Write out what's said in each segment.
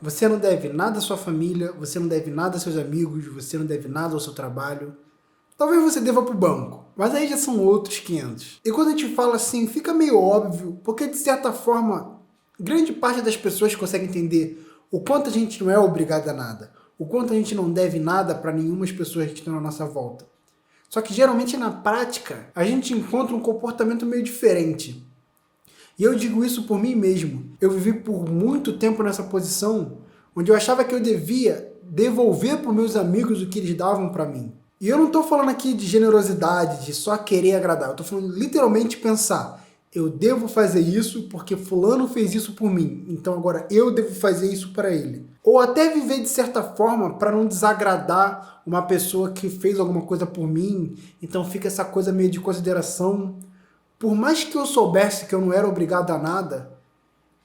Você não deve nada à sua família, você não deve nada aos seus amigos, você não deve nada ao seu trabalho. Talvez você deva para o banco, mas aí já são outros 500. E quando a gente fala assim, fica meio óbvio, porque de certa forma, grande parte das pessoas consegue entender o quanto a gente não é obrigado a nada, o quanto a gente não deve nada para nenhuma pessoas que estão à nossa volta. Só que geralmente na prática, a gente encontra um comportamento meio diferente. E eu digo isso por mim mesmo. Eu vivi por muito tempo nessa posição, onde eu achava que eu devia devolver para os meus amigos o que eles davam para mim. E eu não estou falando aqui de generosidade, de só querer agradar. Eu estou falando literalmente pensar, eu devo fazer isso porque fulano fez isso por mim, então agora eu devo fazer isso para ele. Ou até viver de certa forma para não desagradar uma pessoa que fez alguma coisa por mim, então fica essa coisa meio de consideração. Por mais que eu soubesse que eu não era obrigado a nada,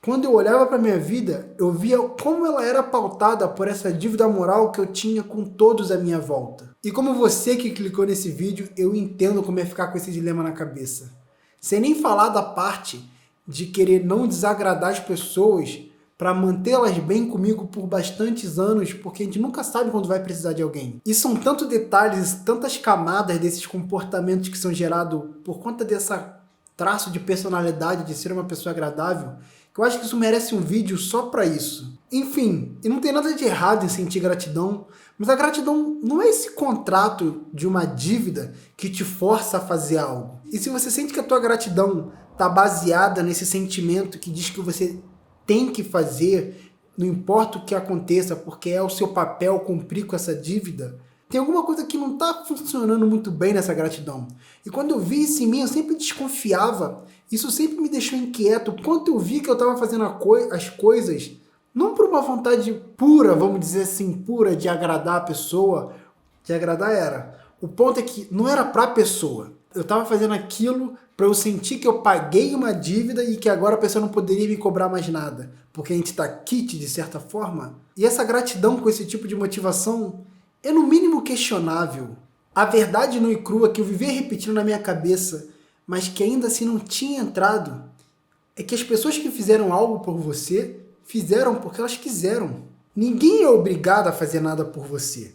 quando eu olhava para minha vida, eu via como ela era pautada por essa dívida moral que eu tinha com todos à minha volta. E como você que clicou nesse vídeo, eu entendo como é ficar com esse dilema na cabeça. Sem nem falar da parte de querer não desagradar as pessoas para mantê-las bem comigo por bastantes anos, porque a gente nunca sabe quando vai precisar de alguém. E são tantos detalhes, tantas camadas desses comportamentos que são gerados por conta dessa traço de personalidade, de ser uma pessoa agradável, que eu acho que isso merece um vídeo só para isso. Enfim, e não tem nada de errado em sentir gratidão, mas a gratidão não é esse contrato de uma dívida que te força a fazer algo. E se você sente que a tua gratidão está baseada nesse sentimento que diz que você tem que fazer, não importa o que aconteça, porque é o seu papel cumprir com essa dívida, tem alguma coisa que não está funcionando muito bem nessa gratidão. E quando eu vi isso em mim, eu sempre desconfiava. Isso sempre me deixou inquieto. Quando eu vi que eu estava fazendo as coisas, não por uma vontade pura, vamos dizer assim, pura de agradar a pessoa. De agradar era. O ponto é que não era para a pessoa. Eu estava fazendo aquilo para eu sentir que eu paguei uma dívida e que agora a pessoa não poderia me cobrar mais nada. Porque a gente está quite, de certa forma. E essa gratidão com esse tipo de motivação é no mínimo questionável. A verdade nua e crua que eu vivia repetindo na minha cabeça, mas que ainda assim não tinha entrado, é que as pessoas que fizeram algo por você, fizeram porque elas quiseram. Ninguém é obrigado a fazer nada por você.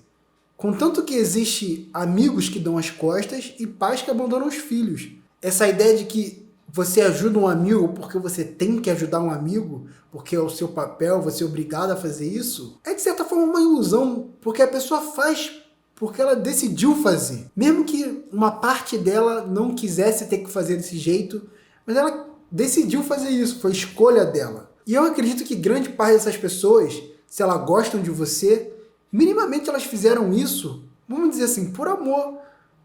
Contanto que existe amigos que dão as costas e pais que abandonam os filhos. Essa ideia de que você ajuda um amigo porque você tem que ajudar um amigo, porque é o seu papel, você é obrigado a fazer isso, é de certa forma uma ilusão, porque a pessoa faz porque ela decidiu fazer. Mesmo que uma parte dela não quisesse ter que fazer desse jeito, mas ela decidiu fazer isso, foi escolha dela. E eu acredito que grande parte dessas pessoas, se elas gostam de você, minimamente elas fizeram isso, vamos dizer assim, por amor,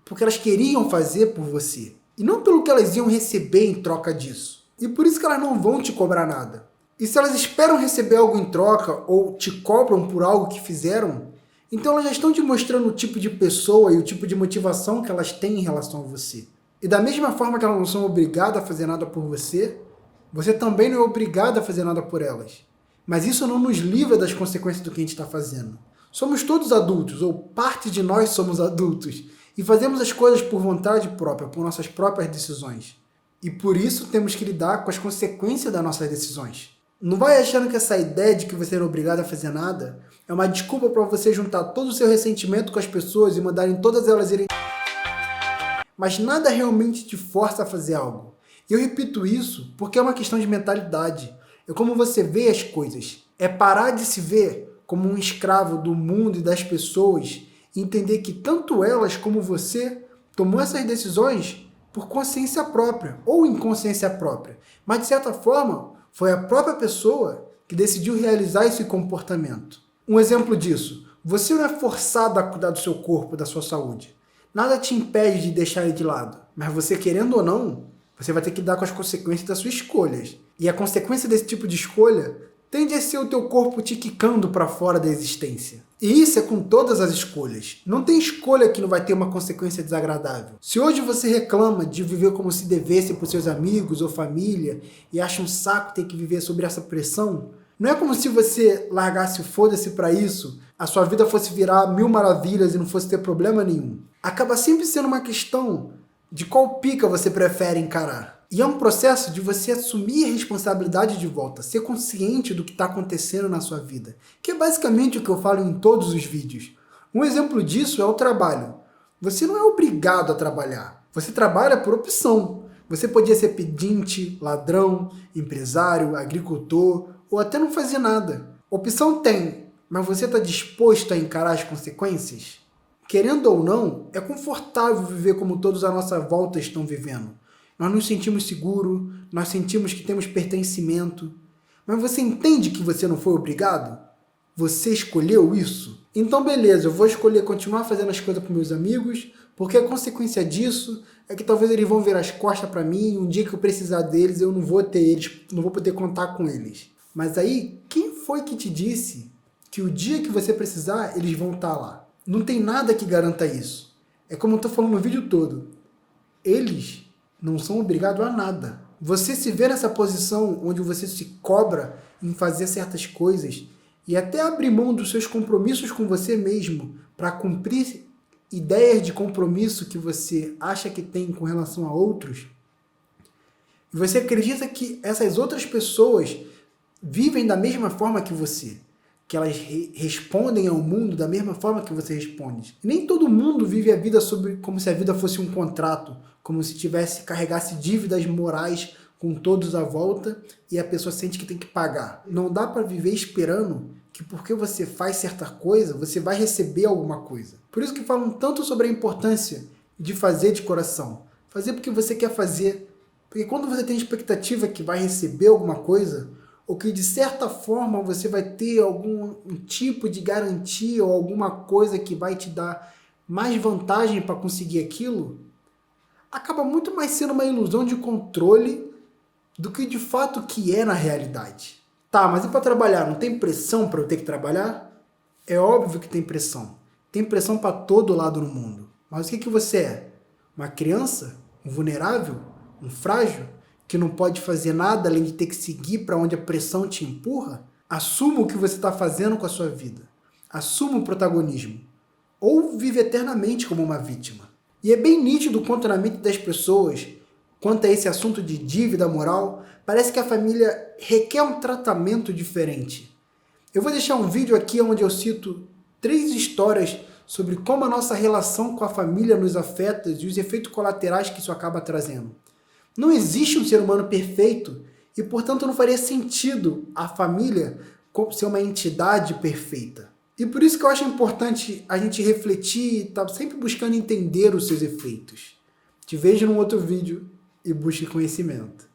porque elas queriam fazer por você. E não pelo que elas iam receber em troca disso. E por isso que elas não vão te cobrar nada. E se elas esperam receber algo em troca ou te cobram por algo que fizeram, então elas já estão te mostrando o tipo de pessoa e o tipo de motivação que elas têm em relação a você. E da mesma forma que elas não são obrigadas a fazer nada por você, você também não é obrigado a fazer nada por elas. Mas isso não nos livra das consequências do que a gente está fazendo. Somos todos adultos, ou parte de nós somos adultos, e fazemos as coisas por vontade própria, por nossas próprias decisões. E por isso temos que lidar com as consequências das nossas decisões. Não vai achando que essa ideia de que você não é obrigado a fazer nada é uma desculpa para você juntar todo o seu ressentimento com as pessoas e mandarem todas elas irem... Mas nada realmente te força a fazer algo. E eu repito isso porque é uma questão de mentalidade. É como você vê as coisas. É parar de se ver como um escravo do mundo e das pessoas e entender que tanto elas como você tomou essas decisões por consciência própria ou inconsciência própria. Mas de certa forma, foi a própria pessoa que decidiu realizar esse comportamento. Um exemplo disso, você não é forçado a cuidar do seu corpo, da sua saúde. Nada te impede de deixar ele de lado, mas você querendo ou não, você vai ter que lidar com as consequências das suas escolhas. E a consequência desse tipo de escolha tende a ser o teu corpo te quicando para fora da existência. E isso é com todas as escolhas. Não tem escolha que não vai ter uma consequência desagradável. Se hoje você reclama de viver como se devesse por seus amigos ou família e acha um saco ter que viver sobre essa pressão, não é como se você largasse o foda-se para isso, a sua vida fosse virar mil maravilhas e não fosse ter problema nenhum. Acaba sempre sendo uma questão de qual pica você prefere encarar. E é um processo de você assumir a responsabilidade de volta, ser consciente do que está acontecendo na sua vida, que é basicamente o que eu falo em todos os vídeos. Um exemplo disso é o trabalho. Você não é obrigado a trabalhar, você trabalha por opção. Você podia ser pedinte, ladrão, empresário, agricultor ou até não fazer nada. Opção tem, mas você está disposto a encarar as consequências? Querendo ou não, é confortável viver como todos à nossa volta estão vivendo. Nós nos sentimos seguros, nós sentimos que temos pertencimento. Mas você entende que você não foi obrigado? Você escolheu isso? Então beleza, eu vou escolher continuar fazendo as coisas com meus amigos, porque a consequência disso é que talvez eles vão virar as costas para mim e um dia que eu precisar deles eu não vou ter eles, não vou poder contar com eles. Mas aí, quem foi que te disse que o dia que você precisar eles vão estar lá? Não tem nada que garanta isso. É como eu estou falando no vídeo todo. Eles não são obrigados a nada. Você se vê nessa posição onde você se cobra em fazer certas coisas e até abrir mão dos seus compromissos com você mesmo para cumprir ideias de compromisso que você acha que tem com relação a outros, e você acredita que essas outras pessoas vivem da mesma forma que você, que elas respondem ao mundo da mesma forma que você responde. E nem todo mundo vive a vida como se a vida fosse um contrato, como se carregasse dívidas morais com todos à volta e a pessoa sente que tem que pagar. Não dá para viver esperando que porque você faz certa coisa, você vai receber alguma coisa. Por isso que falam tanto sobre a importância de fazer de coração. Fazer porque você quer fazer. Porque quando você tem expectativa que vai receber alguma coisa, ou que de certa forma você vai ter algum tipo de garantia ou alguma coisa que vai te dar mais vantagem para conseguir aquilo, acaba muito mais sendo uma ilusão de controle do que de fato que é na realidade. Tá, mas e para trabalhar? Não tem pressão para eu ter que trabalhar? É óbvio que tem pressão. Tem pressão para todo lado no mundo. Mas o que você é? Uma criança? Um vulnerável? Um frágil? Que não pode fazer nada além de ter que seguir para onde a pressão te empurra? Assuma o que você está fazendo com a sua vida. Assuma o protagonismo. Ou vive eternamente como uma vítima. E é bem nítido quanto na mente das pessoas, quanto a esse assunto de dívida moral, parece que a família requer um tratamento diferente. Eu vou deixar um vídeo aqui onde eu cito 3 histórias sobre como a nossa relação com a família nos afeta e os efeitos colaterais que isso acaba trazendo. Não existe um ser humano perfeito e, portanto, não faria sentido a família ser uma entidade perfeita. E por isso que eu acho importante a gente refletir e estar sempre buscando entender os seus efeitos. Te vejo num outro vídeo e busque conhecimento.